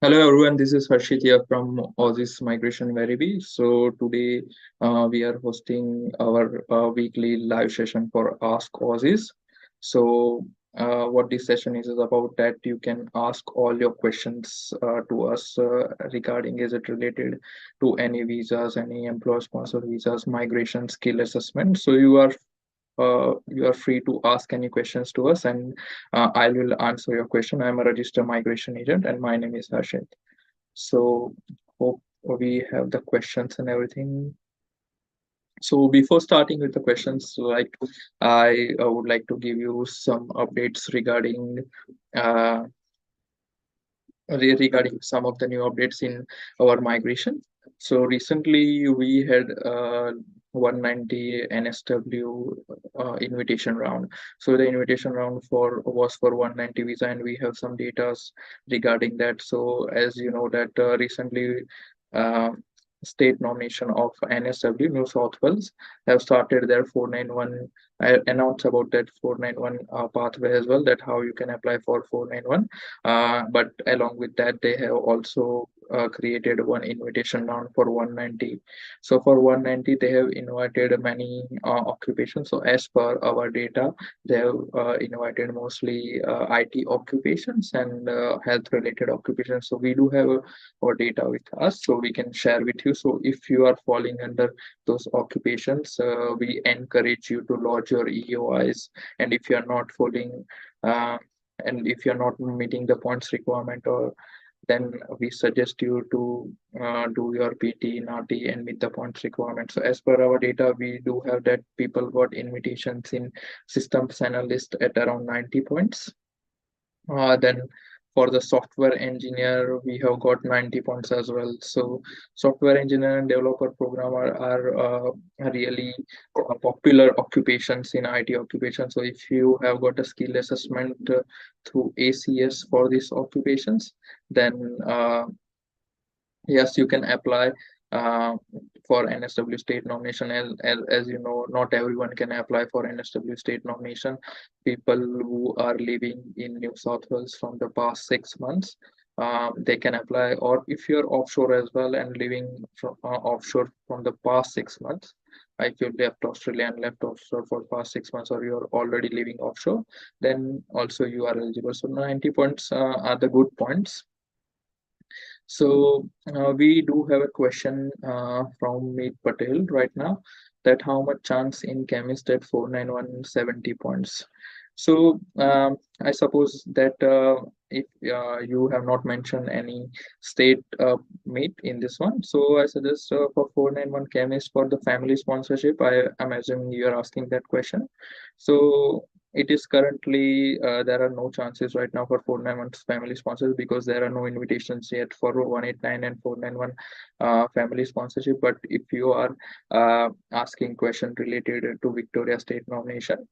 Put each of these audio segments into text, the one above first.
Hello everyone, this is Harshit here from Aussizz Migration Variety. So today we are hosting our weekly live session for Ask Aussizz. So what this session is about that you can ask all your questions to us regarding is it related to any visas, any employer sponsored visas, migration skill assessment. So you are free to ask any questions to us, and I will answer your question. I'm a registered migration agent, and my name is Harshit. So hope we have the questions and everything. So before starting with the questions, like I would like to give you some updates uh, regarding some of the new updates in our migration. So recently we had 190 NSW invitation round. So the invitation round for was for 190 visa, and we have some data regarding that. So as you know that recently uh, state nomination of NSW New South Wales have started their 491. I announced about that 491 pathway as well, that how you can apply for 491. But along with that, they have also created one invitation round for 190. So for 190, they have invited many occupations. So as per our data, they have invited mostly IT occupations and health-related occupations. So we do have our data with us, so we can share with you. So if you are falling under those occupations, we encourage you to lodge your EOIs. And if you are not falling, uh, and if you're not meeting the points requirement, or then we suggest you to do your PT in RT and meet the points requirement. So as per our data, we do have that people got invitations in systems analyst at around 90 points. Then for the software engineer, we have got 90 points as well. So software engineer and developer programmer are really popular occupations in IT occupation. So if you have got a skill assessment through ACS for these occupations, then yes, you can apply uh, for NSW state nomination. As you know, not everyone can apply for NSW state nomination. People who are living in New South Wales from the past 6 months, they can apply. Or if you're offshore as well and living from offshore from the past 6 months, if you left Australia and left offshore for past 6 months, or you're already living offshore, then also you are eligible. So 90 points are the good points. So we do have a question from Meet Patel right now, that how much chance in chemist at 491 70 points. So I suppose that if you have not mentioned any state meet in this one, so I suggest for 491 chemist for the family sponsorship. I am assuming you are asking that question. So it is currently there are no chances right now for 491 family sponsors, because there are no invitations yet for 189 and 491 family sponsorship. But if you are asking question related to Victoria state nomination,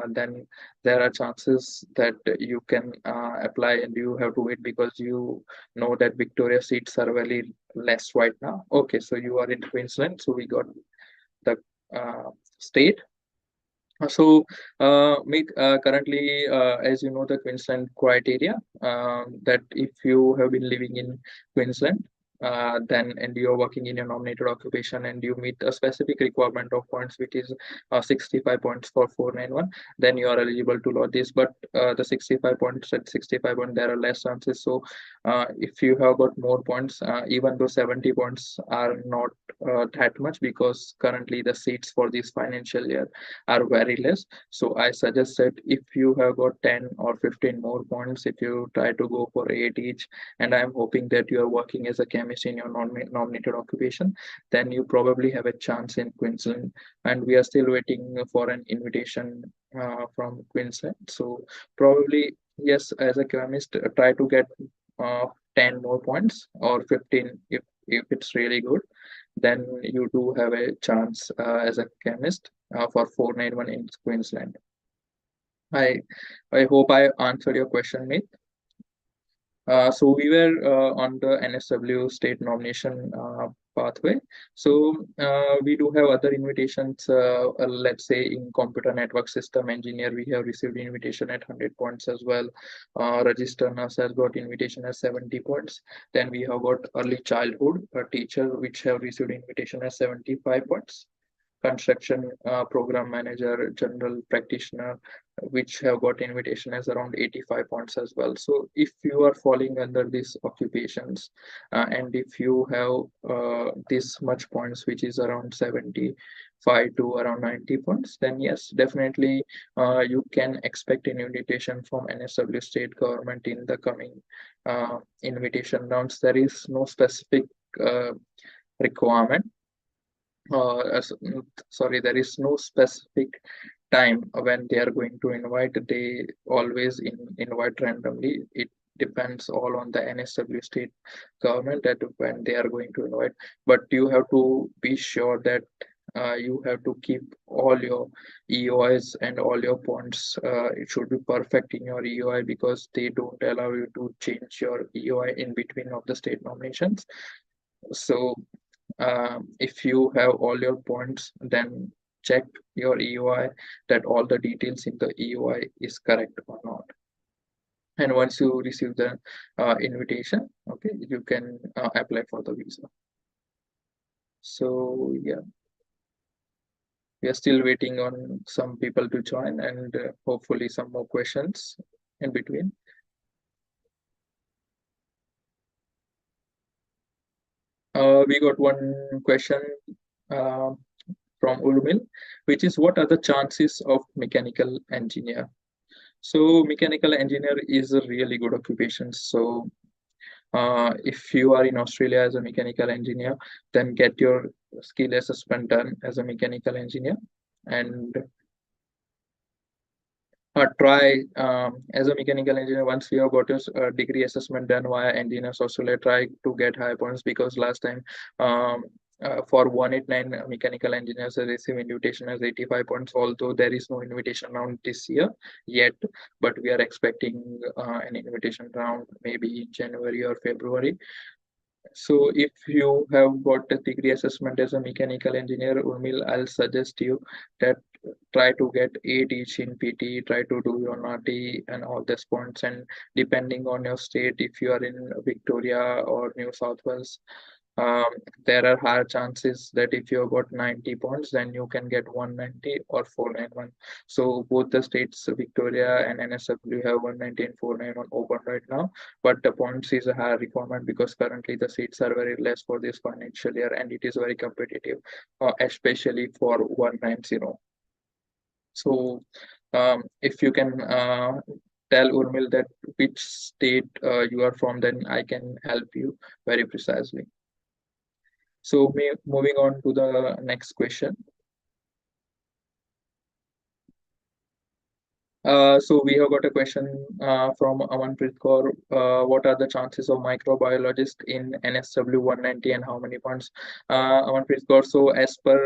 then there are chances that you can apply, and you have to wait, because you know that Victoria seats are very less right now. Okay, so you are in Queensland, so we got the state. Currently, as you know, the Queensland criteria, that if you have been living in Queensland, then and you're working in a nominated occupation and you meet a specific requirement of points, which is 65 points for 491, then you are eligible to lodge this. But the 65 points at 65 points, there are less chances. So if you have got more points, even though 70 points are not that much, because currently the seats for this financial year are very less. So I suggest that if you have got 10 or 15 more points, if you try to go for 8 each, and I'm hoping that you are working as a chemist in your nominated occupation, then you probably have a chance in Queensland. And we are still waiting for an invitation from Queensland. So probably, yes, as a chemist, try to get 10 more points or 15 if it's really good, then you do have a chance as a chemist for 491 in Queensland. I I hope I answered your question, mate. So we were on the NSW state nomination pathway. So we do have other invitations. Let's say in computer network system engineer, we have received invitation at 100 points as well. Register nurse has got invitation at 70 points. Then we have got early childhood teacher, which have received invitation at 75 points. Construction program manager, general practitioner, which have got invitation as around 85 points as well. So if you are falling under these occupations, and if you have this much points, which is around 75 to around 90 points, then yes, definitely you can expect an invitation from NSW state government in the coming invitation rounds. There is no specific requirement, sorry, there is no specific time when they are going to invite. They always invite randomly. It depends all on the NSW state government that when they are going to invite. But you have to be sure that you have to keep all your EOIs and all your points. It should be perfect in your EOI, because they don't allow you to change your EOI in between of the state nominations. So if you have all your points, then check your EOI that all the details in the EOI is correct or not. And once you receive the invitation, okay, you can apply for the visa. So yeah, we are still waiting on some people to join, and hopefully some more questions in between. We got one question from Urmil, which is, what are the chances of mechanical engineer? So mechanical engineer is a really good occupation. So if you are in Australia as a mechanical engineer, then get your skill assessment done as a mechanical engineer, and try as a mechanical engineer. Once you have got your degree assessment done via Engineers Australia, try to get high points, because last time for 189 mechanical engineers receive invitation as 85 points, although there is no invitation round this year yet, but we are expecting an invitation round maybe in January or February. So if you have got a degree assessment as a mechanical engineer, Urmil, I'll suggest you that try to get 8 each in PT, try to do your NATI and all these points. And depending on your state, if you are in Victoria or New South Wales, um, there are higher chances that if you have got 90 points, then you can get 190 or 491. So both the states, Victoria and NSW, have 190 and 491 open right now. But the points is a higher requirement, because currently the seats are very less for this financial year, and it is very competitive, especially for 190. So if you can tell Urmil that which state you are from, then I can help you very precisely. So moving on to the next question. So we have got a question from Amanpreet Kaur. What are the chances of microbiologist in NSW 190, and how many points? Amanpreet Kaur, so as per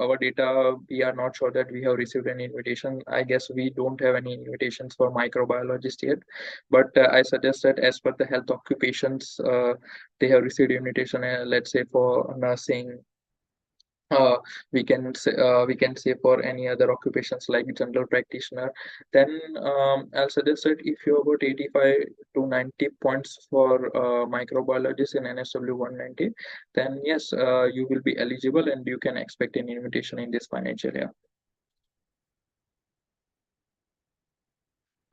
our data, we are not sure that we have received any invitation. I guess we don't have any invitations for microbiologist yet, but I suggest that as per the health occupations, they have received invitation, let's say for nursing, uh, we can say for any other occupations like general practitioner. Then I'll suggest that if you have got 85 to 90 points for microbiologist in NSW 190, then yes, you will be eligible and you can expect an invitation in this financial year.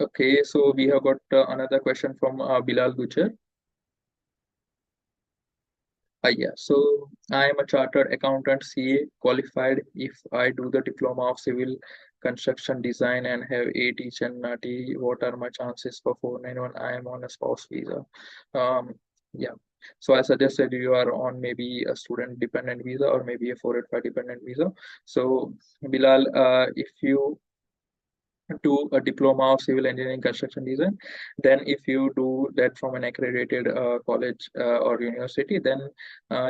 Okay, so we have got another question from Bilal Gujar. Yeah, so I am a chartered accountant CA qualified. If I do the diploma of civil construction design and have 8 each and NATI, what are my chances for 491? I am on a spouse visa. Um, yeah, so I suggested you are on maybe a student dependent visa or maybe a 485 dependent visa. So Bilal, if you to a diploma of civil engineering construction design, then if you do that from an accredited college or university, then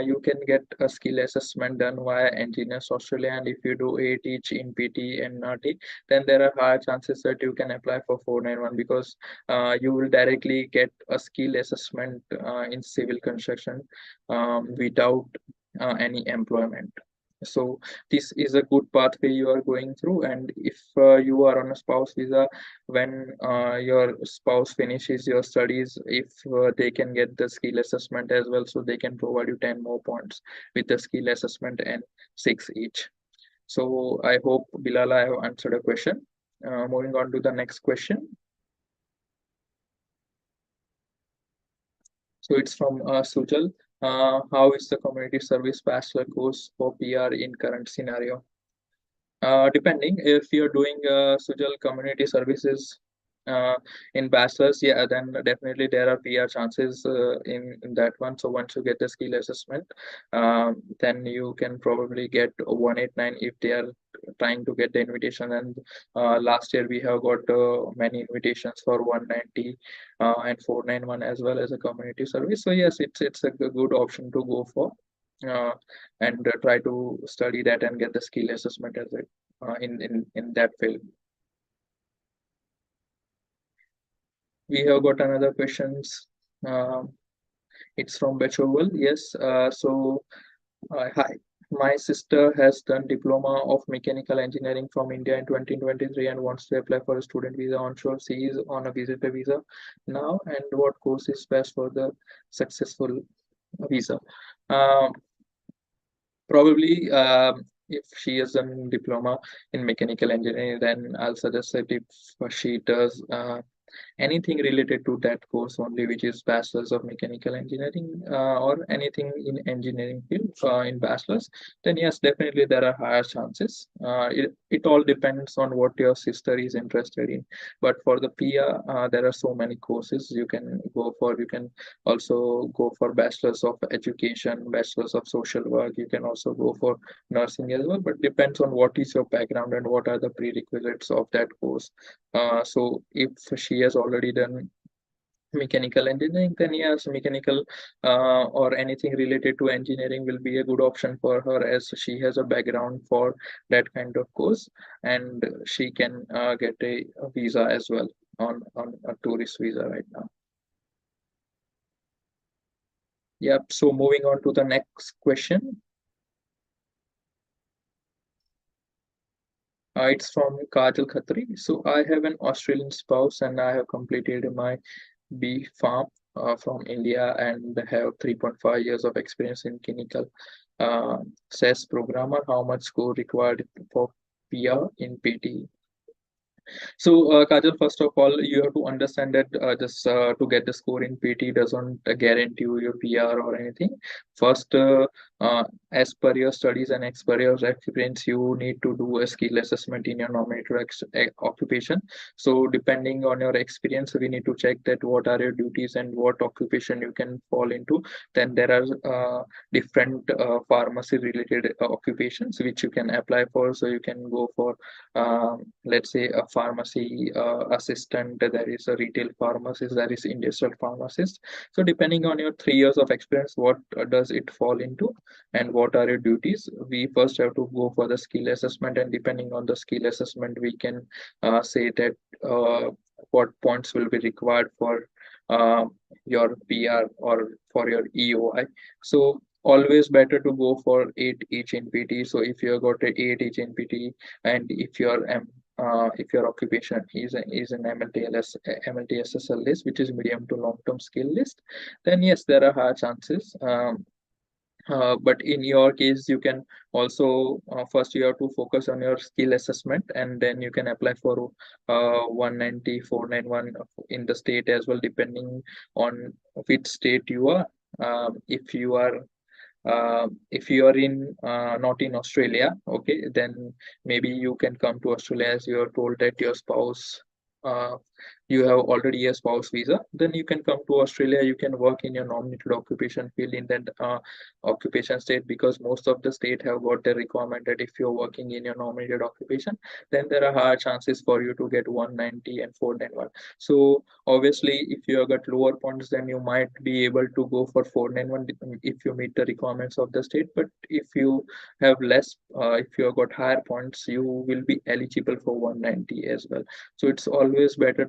you can get a skill assessment done via Engineers Australia. And if you do a teach in PT and NATI, then there are higher chances that you can apply for 491, because you will directly get a skill assessment in civil construction without any employment. So this is a good pathway you are going through. And if you are on a spouse visa, when your spouse finishes your studies, if they can get the skill assessment as well, so they can provide you 10 more points with the skill assessment and 6 each. So I hope, Bilal, I have answered a question. Moving on to the next question. So it's from Sujal. How is the community service bachelor course for PR in current scenario? Depending if you're doing Sujal community services uh, in bachelor's, yeah, then definitely there are PR chances in that one. So once you get the skill assessment, then you can probably get 189 if they are trying to get the invitation. And last year we have got many invitations for 190 and 491 as well as a community service. So yes, it's a good option to go for. Uh, and try to study that and get the skill assessment as it in that field. We have got another questions. Um, it's from Bechoval. Yes. Hi. My sister has done diploma of mechanical engineering from India in 2023 and wants to apply for a student visa onshore. She is on a visitor visa now. And what course is best for the successful visa? Um, Probably, if she has done diploma in mechanical engineering, then I'll suggest that if she does anything related to that course only, which is bachelor's of mechanical engineering or anything in engineering field in bachelor's, then yes, definitely there are higher chances. It all depends on what your sister is interested in. But for the PR, there are so many courses you can go for. You can also go for bachelor's of education, bachelor's of social work. You can also go for nursing as well, but depends on what is your background and what are the prerequisites of that course. So if she has already done mechanical engineering, then yes, mechanical or anything related to engineering will be a good option for her, as she has a background for that kind of course, and she can get a visa as well on a tourist visa right now. Yep. So moving on to the next question. It's from Kajal Khatri. So I have an Australian spouse and I have completed my B Farm from India and have 3.5 years of experience in clinical SES programmer. How much score required for PR in PT? So, Kajal, first of all, you have to understand that just to get the score in PT doesn't guarantee you your PR or anything. First, uh, as per your studies and as per your experience, you need to do a skill assessment in your nominated occupation. So, depending on your experience, we need to check that what are your duties and what occupation you can fall into. Then there are different pharmacy related occupations which you can apply for. So, you can go for let's say a pharmacy assistant, there is a retail pharmacist, there is industrial pharmacist. So depending on your 3 years of experience, what does it fall into and what are your duties, we first have to go for the skill assessment, and depending on the skill assessment we can say that what points will be required for uh, your PR or for your EOI. So always better to go for 8 each in PT. So if you have got a 8 each in PT, and if your occupation is an MLTSSL list, which is medium to long term skill list, then yes, there are high chances. But in your case, you can also first you have to focus on your skill assessment, and then you can apply for 190, 491 in the state as well, depending on which state you are. If you are in not in Australia, okay, then maybe you can come to Australia, as you are told that your spouse, uh, you have already a spouse visa, then you can come to Australia. You can work in your nominated occupation field in that occupation state, because most of the state have got the requirement that if you're working in your nominated occupation, then there are higher chances for you to get 190 and 491. So obviously, if you have got lower points, then you might be able to go for 491 if you meet the requirements of the state. But if you have less, if you have got higher points, you will be eligible for 190 as well. So it's always better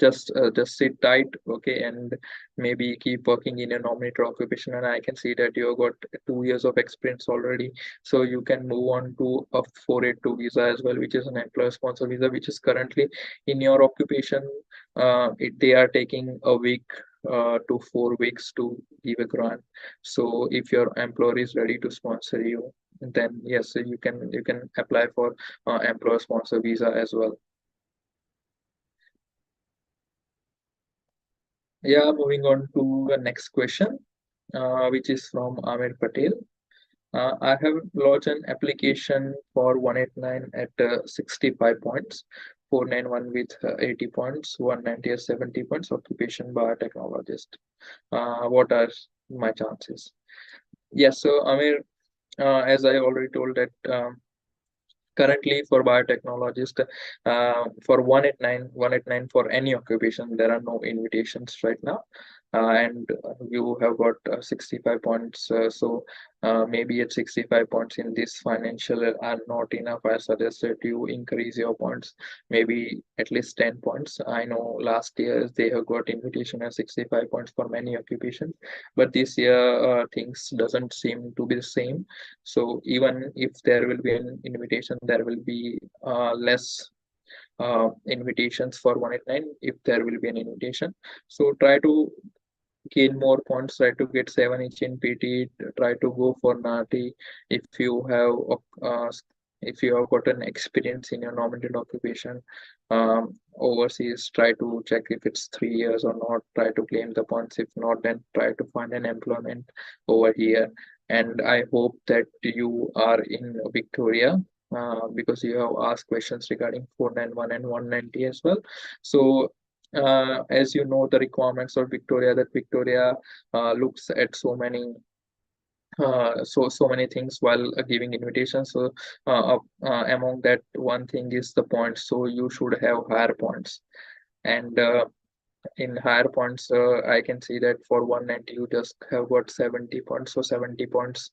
just sit tight, okay, and maybe keep working in a nominated occupation. And I can see that you have got 2 years of experience already, so you can move on to a 482 visa as well, which is an employer sponsor visa, which is currently in your occupation. They are taking a week to 4 weeks to give a grant. So if your employer is ready to sponsor you, then yes, you can apply for employer sponsor visa as well. Yeah, moving on to the next question, which is from Amir Patel. I have lodged an application for 189 at 65 points, 491 with 80 points, 190 at 70 points, occupation biotechnologist. What are my chances? Yes, so Amir, as I already told that currently for biotechnologist, for 189 for any occupation, there are no invitations right now. And you have got 65 points. So maybe at 65 points in this financial are not enough. I suggest that you increase your points, maybe at least 10 points. I know last year they have got invitation at 65 points for many occupations, but this year things doesn't seem to be the same. So even if there will be an invitation, there will be less invitations for 189 if there will be an invitation. So try to gain more points, try to get 7 each in PT, try to go for NATI if you have if you have got an experience in your nominated occupation. Overseas, try to check if it's 3 years or not, try to claim the points. If not, then try to find an employment over here. And I hope that you are in Victoria, because you have asked questions regarding 491 and 190 as well. So as you know, the requirements of Victoria, that Victoria looks at so many things while giving invitations. So among that, one thing is the points. So you should have higher points, and in higher points, I can see that for 190 you just have got 70 points. So 70 points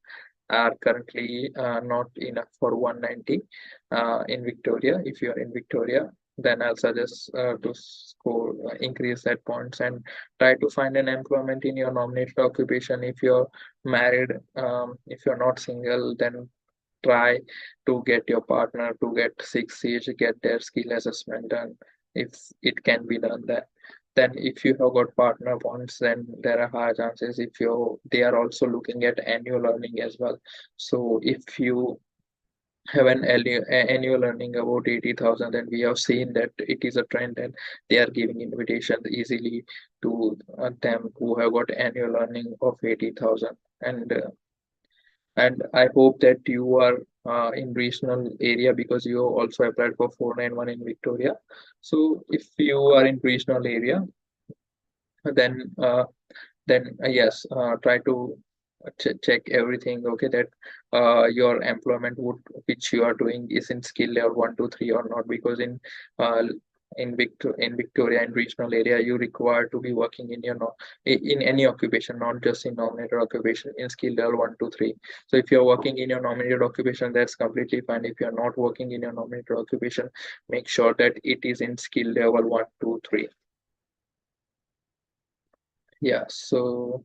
are currently not enough for 190 in Victoria. If you are in Victoria, then I'll suggest to score increase that points and try to find an employment in your nominated occupation. If you're married, if you're not single, then try to get your partner to get 6 Age, get their skill assessment done if it can be done. Then if you have got partner points, then there are high chances. If you They are also looking at annual earning as well. So if you have an annual earning about 80,000, and we have seen that it is a trend, and they are giving invitations easily to them who have got annual earning of 80,000. And I hope that you are in regional area, because you also applied for 491 in Victoria. So if you are in regional area, then yes, try to check everything, okay, that your employment would which you are doing is in skill level 1 to 3 or not, because uh, in Victoria, in regional area, you require to be working in your in any occupation, not just in nominated occupation, in skill level 1 to 3. So if you're working in your nominated occupation, that's completely fine. If you're not working in your nominated occupation, make sure that it is in skill level 1 to 3. Yeah, so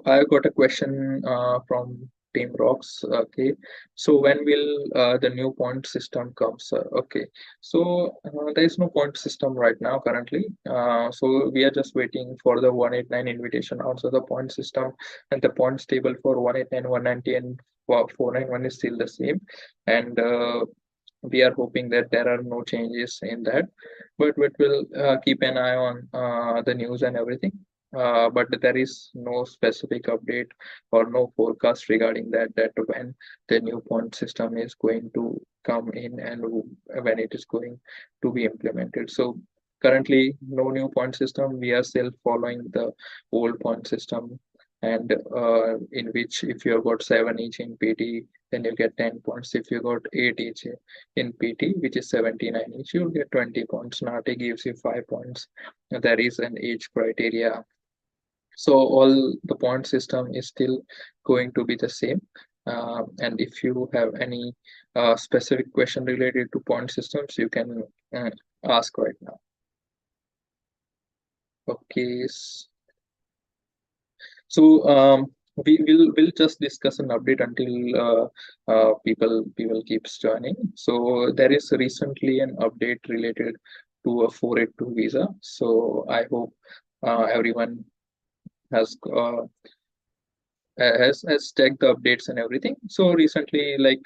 I got a question from Team Rocks. Okay, so when will the new point system come, sir? Okay, so there is no point system right now currently. So we are just waiting for the 189 invitation. Also, the point system and the points table for 189, 190, and 491 is still the same. And we are hoping that there are no changes in that, but we will keep an eye on the news and everything. But there is no specific update or no forecast regarding that when the new point system is going to come in and when it is going to be implemented. So currently no new point system. We are still following the old point system, and in which if you have got 7 each in PT, then you get 10 points. If you got 8 each in PT, which is 79 each, you'll get 20 points. NATI gives you 5 points. There is an age criteria. So all the point system is still going to be the same. And if you have any specific question related to point systems, you can ask right now. Okay. So we'll just discuss an update until people keeps joining. So there is recently an update related to a 482 visa. So I hope everyone has has checked the updates and everything. So recently, like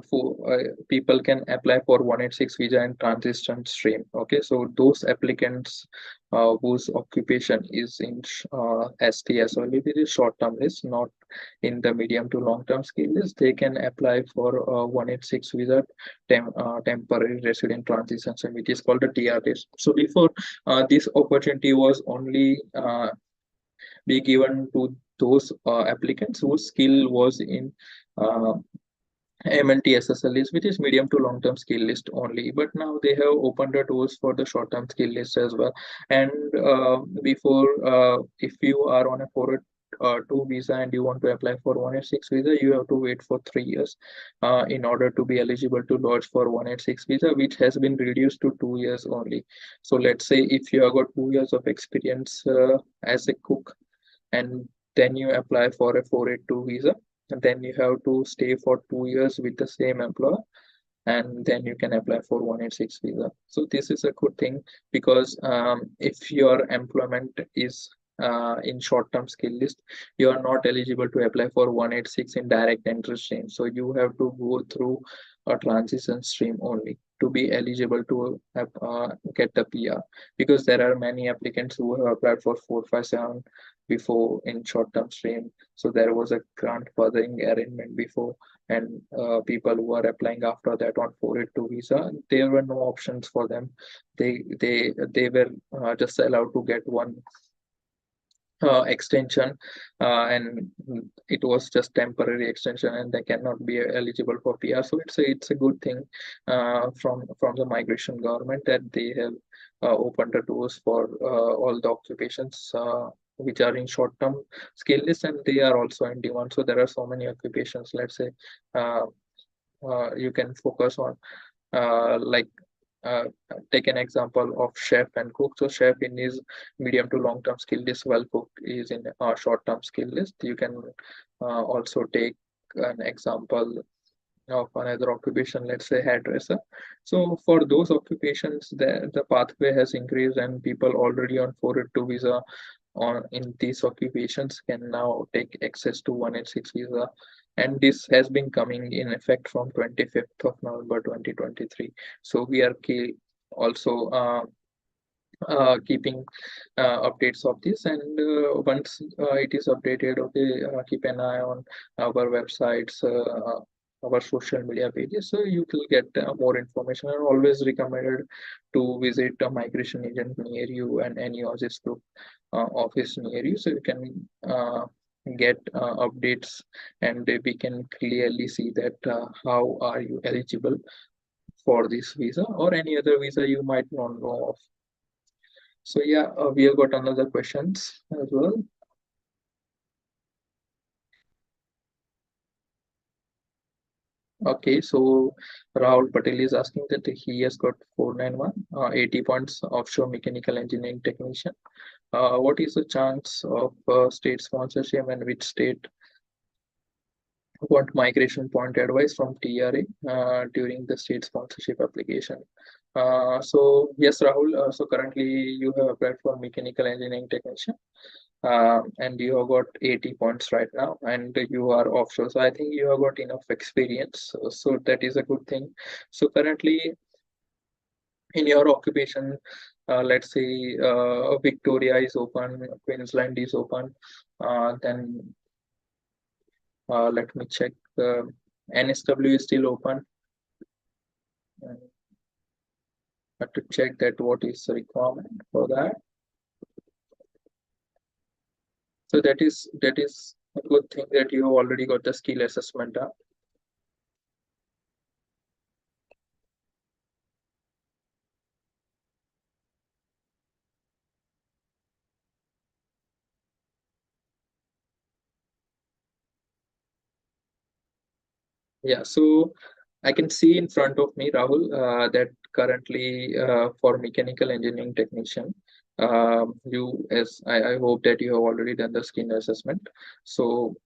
for people can apply for 186 visa and transition stream. Okay, so those applicants whose occupation is in STS only, it is short term list, not in the medium to long term skill list, they can apply for 186 visa temporary resident transition, which is called the TRS. So before this opportunity was only be given to those applicants whose skill was in uh, MLTSSL list, which is medium to long term skill list only. But now they have opened the doors for the short term skill list as well. And before, if you are on a 482 visa and you want to apply for 186 visa, you have to wait for 3 years in order to be eligible to lodge for 186 visa, which has been reduced to 2 years only. So let's say if you have got 2 years of experience as a cook, and then you apply for a 482 visa, and then you have to stay for 2 years with the same employer, and then you can apply for 186 visa. So this is a good thing, because if your employment is in short-term skill list, you are not eligible to apply for 186 in direct entry stream. So you have to go through a transition stream only to be eligible to get the PR, because there are many applicants who have applied for 457 before in short-term stream. So there was a grandfathering arrangement before, and people who are applying after that on 482 visa, there were no options for them. They were just allowed to get one extension, and it was just temporary extension, and they cannot be eligible for PR. So it's a good thing from the migration government, that they have opened the doors for all the occupations which are in short-term skill list, and they are also in demand. So there are so many occupations. Let's say uh, you can focus on like uh, take an example of chef and cook. So chef in his medium to long term skill list, well cook is in a short term skill list. You can also take an example of another occupation, let's say hairdresser. So for those occupations, the pathway has increased, and people already on 482 visa on in these occupations can now take access to 186 visa, and this has been coming in effect from 25th of November 2023. So we are also keeping updates of this, and once it is updated, okay, keep an eye on our websites, our social media pages, so you will get more information. And always recommended to visit a migration agent near you and any Aussizz group office near you, so you can get updates, and we can clearly see that how are you eligible for this visa or any other visa you might not know of. So yeah, we have got another questions as well. Okay, so Rahul Patel is asking that he has got 491, 80 points offshore mechanical engineering technician. What is the chance of state sponsorship, and which state want migration point advice from TRA during the state sponsorship application? So yes, Rahul. So currently you have applied for mechanical engineering technician, and you have got 80 points right now, and you are offshore. So I think you have got enough experience. So that is a good thing. So currently in your occupation, let's say Victoria is open, Queensland is open, then let me check. NSW is still open. And have to check that what is the requirement for that. So that is a good thing that you have already got the skill assessment done. Yeah, so I can see in front of me, Rahul, that currently for mechanical engineering technician, I hope that you have already done the skill assessment. So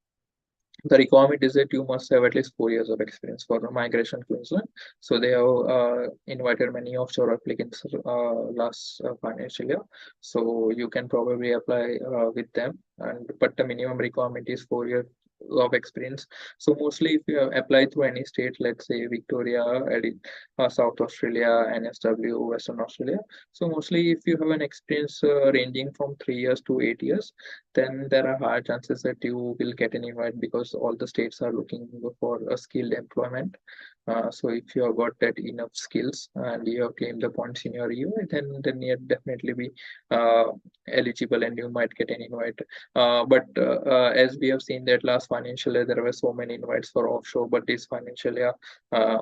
the requirement is that you must have at least 4 years of experience for migration Queensland. So they have invited many offshore applicants last financial year. So you can probably apply with them. And but the minimum requirement is 4 years of experience. So mostly if you apply to any state, let's say Victoria, South Australia, NSW, Western Australia. So mostly if you have an experience ranging from 3 years to 8 years, then there are high chances that you will get an invite because all the states are looking for a skilled employment. So if you have got that enough skills and you have claimed the points in your UI, then you definitely be uh, eligible and you might get an invite. But as we have seen that last financial year, there were so many invites for offshore, but this financial year, uh,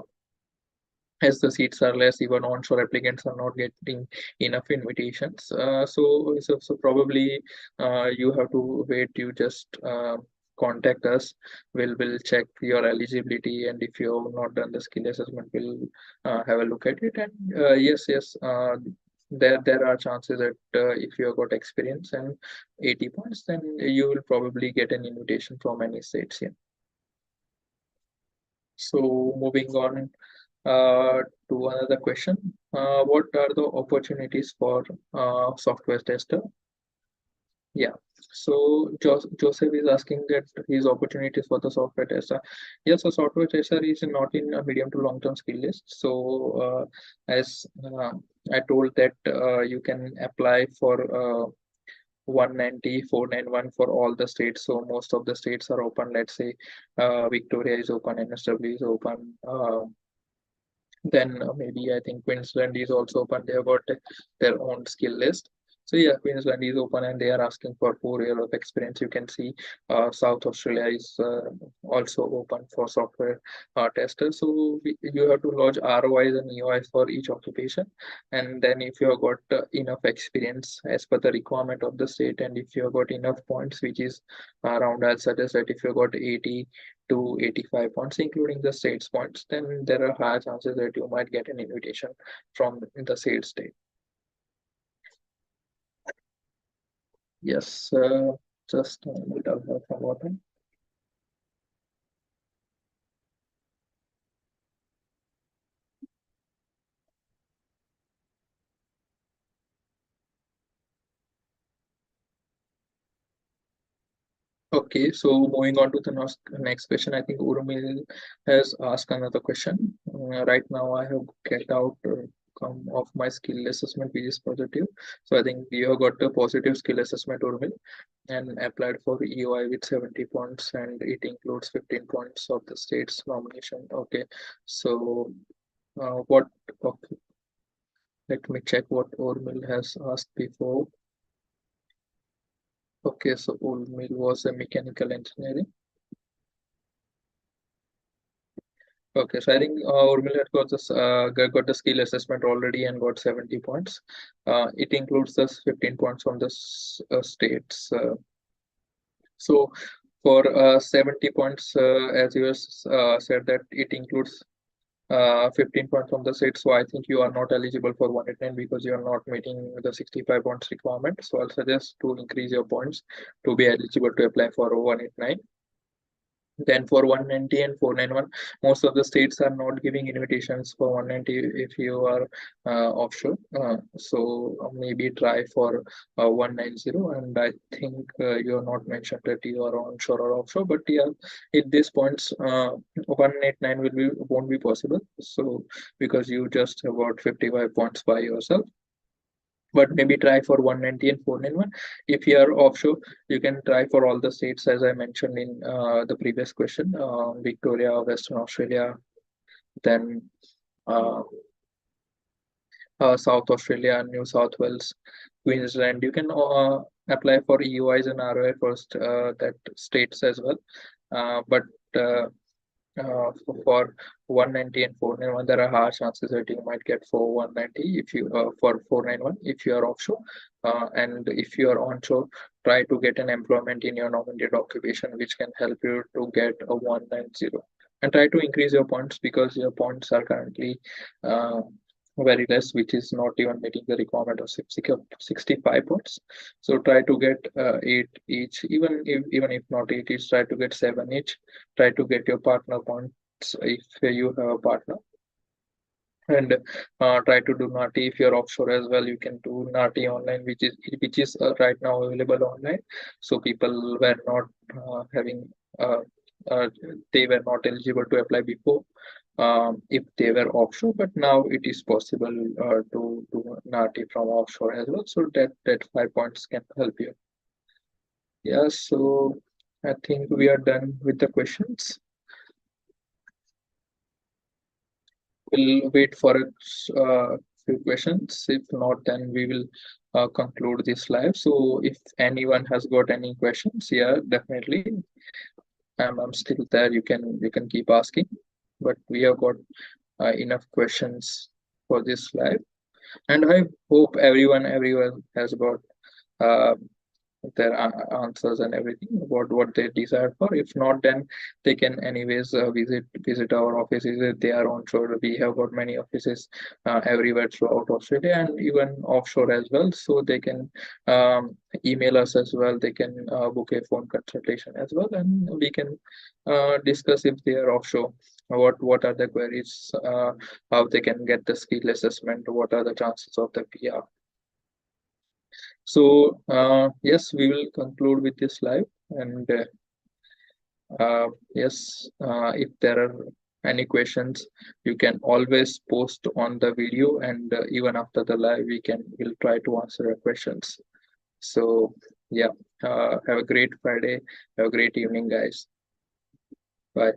as the seats are less, even onshore applicants are not getting enough invitations. So probably you have to wait. You just contact us. We'll check your eligibility, and if you have not done the skill assessment, we'll have a look at it. And yes, there are chances that if you have got experience and 80 points, then you will probably get an invitation from any states here. So moving on to another question. What are the opportunities for software tester? Yeah. So Joseph is asking that his opportunities for the software tester. Yes, a software tester is not in a medium to long term skill list. So as I told that you can apply for 190, 491 for all the states. So most of the states are open. Let's say Victoria is open, NSW is open. Then maybe I think Queensland is also open. They have got their own skill list. So yeah, Queensland is open and they are asking for 4 years of experience. You can see South Australia is also open for software testers. So you have to lodge ROIs and EOIs for each occupation. And then if you have got enough experience as per the requirement of the state, and if you have got enough points, which is around, I'll suggest that if you got 80 to 85 points, including the states points, then there are high chances that you might get an invitation from the said state. Yes, just a minute, I'll have some water. Okay, so moving on to the next question, I think Urmil has asked another question. Right now, I have get out come of my skill assessment, which is positive. So I think you have got a positive skill assessment, Urmil, and applied for EOI with 70 points, and it includes 15 points of the state's nomination. Okay, so what? Okay, let me check what Urmil has asked before. Okay, so Urmil was a mechanical engineering. Okay, so I think Urmila had got the skill assessment already and got 70 points. It includes the 15 points from the states. So for 70 points, as you said that it includes 15 points from the state. So I think you are not eligible for 189 because you are not meeting the 65 points requirement. So I'll suggest to increase your points to be eligible to apply for 189. Then for 190 and 491, most of the states are not giving invitations for 190 if you are offshore. So maybe try for 190. And I think you have not mentioned that you are onshore or offshore. But yeah, at this points, 189 won't be possible. So because you just have got 55 points by yourself, but maybe try for 190 and 491. If you are offshore, you can try for all the states as I mentioned in the previous question: Victoria, Western Australia, then uh, South Australia, New South Wales, Queensland. You can apply for EUIs and ROI first, that states as well. But for 190 and 491, there are high chances that you might get for 190 if you for 491 if you are offshore, and if you are onshore, try to get an employment in your nominated occupation, which can help you to get a 190. and try to increase your points because your points are currently very less, which is not even meeting the requirement of 65 points. So try to get 8 each, even if not 8 each, try to get 7 each. Try to get your partner points if you have a partner, and try to do NATI. If you're offshore as well, you can do NATI online, which is right now available online. So people were not having uh, they were not eligible to apply before if they were offshore, but now it is possible to do NATI from offshore as well. So that 5 points can help you. Yeah, so I think we are done with the questions. We'll wait for a few questions. If not, then we will conclude this live. So if anyone has got any questions, yeah, definitely. I'm still there. You can keep asking, but we have got enough questions for this live, and I hope everyone has got uh, their answers and everything about what they desire for. If not, then they can anyways visit our offices if they are onshore. We have got many offices everywhere throughout Australia and even offshore as well. So they can email us as well. They can book a phone consultation as well, and we can discuss if they are offshore. What are the queries? How they can get the skill assessment? What are the chances of the PR? So yes, we will conclude with this live, and yes, if there are any questions, you can always post on the video, and even after the live, we'll try to answer your questions. So yeah, have a great Friday, have a great evening, guys. Bye.